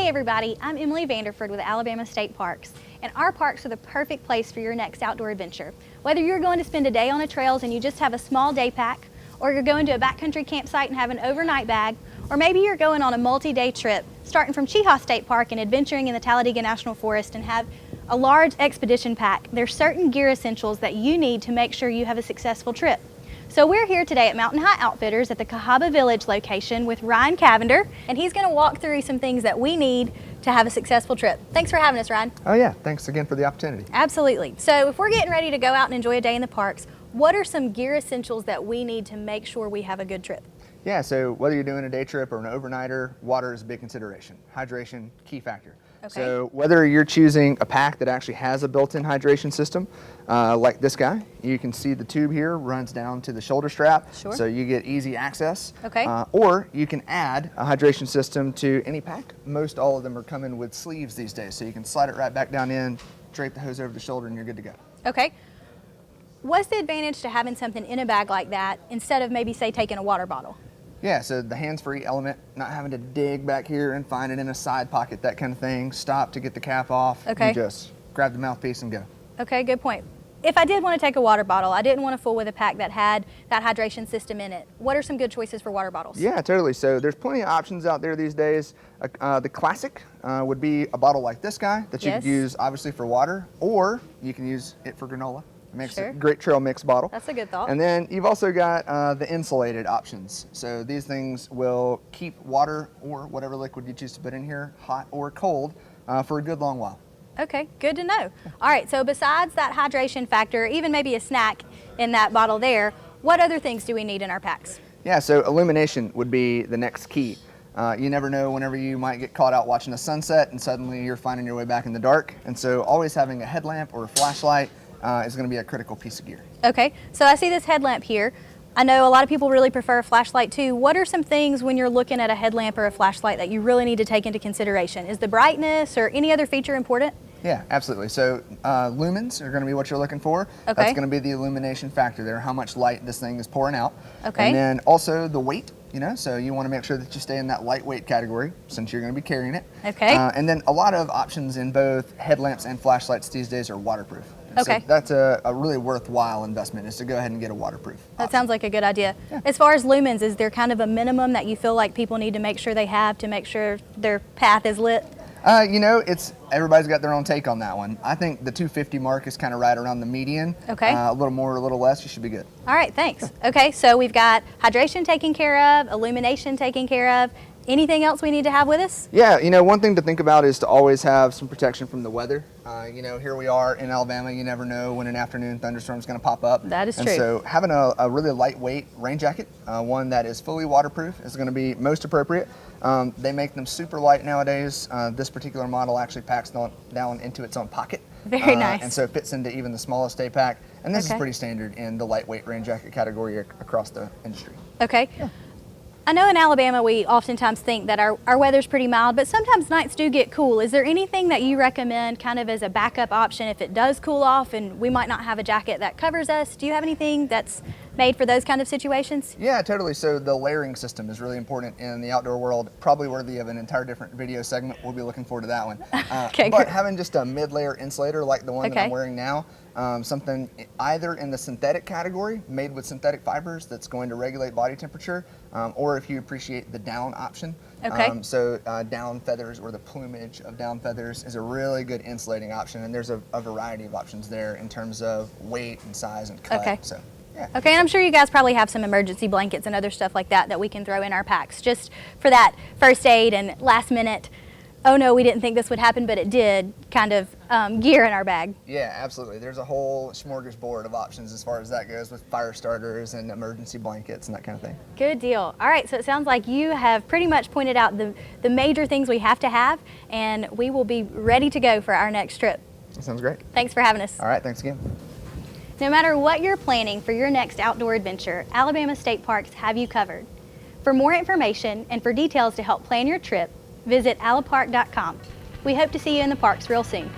Hey everybody, I'm Emily Vanderford with Alabama State Parks, and our parks are the perfect place for your next outdoor adventure. Whether you're going to spend a day on the trails and you just have a small day pack, or you're going to a backcountry campsite and have an overnight bag, or maybe you're going on a multi-day trip, starting from Cheaha State Park and adventuring in the Talladega National Forest and have a large expedition pack, there's certain gear essentials that you need to make sure you have a successful trip. So we're here today at Mountain High Outfitters at the Cahaba Village location with Ryan Cavender, and he's going to walk through some things that we need to have a successful trip. Thanks for having us, Ryan. Oh yeah, thanks again for the opportunity. Absolutely. So if we're getting ready to go out and enjoy a day in the parks, what are some gear essentials that we need to make sure we have a good trip? Yeah, so whether you're doing a day trip or an overnighter, water is a big consideration. Hydration, key factor. Okay. So whether you're choosing a pack that actually has a built-in hydration system, like this guy, you can see the tube here runs down to the shoulder strap, Sure. so you get easy access. Okay. Or you can add a hydration system to any pack. Most all of them are coming with sleeves these days, so you can slide it right back down in, drape the hose over the shoulder, and you're good to go. Okay. What's the advantage to having something in a bag like that instead of maybe, say, taking a water bottle? Yeah, so the hands-free element, not having to dig back here and find it in a side pocket, that kind of thing. Stop to get the cap off. Okay. You just grab the mouthpiece and go. Okay, good point. If I did want to take a water bottle, I didn't want to fool with a pack that had that hydration system in it. What are some good choices for water bottles? Yeah, totally. So there's plenty of options out there these days. The classic would be a bottle like this guy that you Yes. could use obviously for water, or you can use it for granola. It makes Sure. a great trail mix bottle. That's a good thought. And then you've also got the insulated options. So these things will keep water or whatever liquid you choose to put in here, hot or cold, for a good long while. Okay, good to know. All right, so besides that hydration factor, even maybe a snack in that bottle there, what other things do we need in our packs? Yeah, so illumination would be the next key. You never know whenever you might get caught out watching a sunset and suddenly you're finding your way back in the dark. And so always having a headlamp or a flashlight is going to be a critical piece of gear. Okay, so I see this headlamp here. I know a lot of people really prefer a flashlight too. What are some things when you're looking at a headlamp or a flashlight that you really need to take into consideration? Is the brightness or any other feature important? Yeah, absolutely. So lumens are going to be what you're looking for. Okay. That's going to be the illumination factor there, how much light this thing is pouring out. Okay. And then also the weight, so you want to make sure that you stay in that lightweight category since you're going to be carrying it. Okay. And then a lot of options in both headlamps and flashlights these days are waterproof. Okay. So that's a really worthwhile investment, is to go ahead and get a waterproof That option. sounds like a good idea. Yeah. As far as lumens, is there kind of a minimum that you feel like people need to make sure they have to make sure their path is lit? It's everybody's got their own take on that one. I think the 250 mark is kind of right around the median. Okay. A little more, a little less, you should be good. All right, thanks. Okay, so we've got hydration taken care of, illumination taken care of. Anything else we need to have with us? Yeah, one thing to think about is to always have some protection from the weather. Here we are in Alabama. You never know when an afternoon thunderstorm is going to pop up. That is true. And so having a really lightweight rain jacket, one that is fully waterproof, is going to be most appropriate. They make them super light nowadays. This particular model actually packs down into its own pocket. Very nice. And so it fits into even the smallest day pack. And this Okay. is pretty standard in the lightweight rain jacket category across the industry. Okay. Yeah. I know in Alabama we oftentimes think that our weather's pretty mild, but sometimes nights do get cool. Is there anything that you recommend kind of as a backup option if it does cool off and we might not have a jacket that covers us? Do you have anything that's made for those kind of situations? Yeah, totally. So the layering system is really important in the outdoor world, probably worthy of an entire different video segment. We'll be looking forward to that one. Okay, but great. having just a mid-layer insulator like the one that Okay. I'm wearing now, something either in the synthetic category, made with synthetic fibers that's going to regulate body temperature, or if you appreciate the down option. Okay. So down feathers or the plumage of down feathers is a really good insulating option, and there's a variety of options there in terms of weight and size and cut. Okay. So, yeah. Okay, and I'm sure you guys probably have some emergency blankets and other stuff like that that we can throw in our packs just for that first aid and last minute, oh no, we didn't think this would happen, but it did, kind of gear in our bag. Yeah, absolutely. There's a whole smorgasbord of options as far as that goes, with fire starters and emergency blankets and that kind of thing. Good deal. All right, so it sounds like you have pretty much pointed out the major things we have to have, and we will be ready to go for our next trip. That sounds great. Thanks for having us. All right, thanks again. No matter what you're planning for your next outdoor adventure, Alabama State Parks have you covered. For more information and for details to help plan your trip, visit alapark.com. We hope to see you in the parks real soon.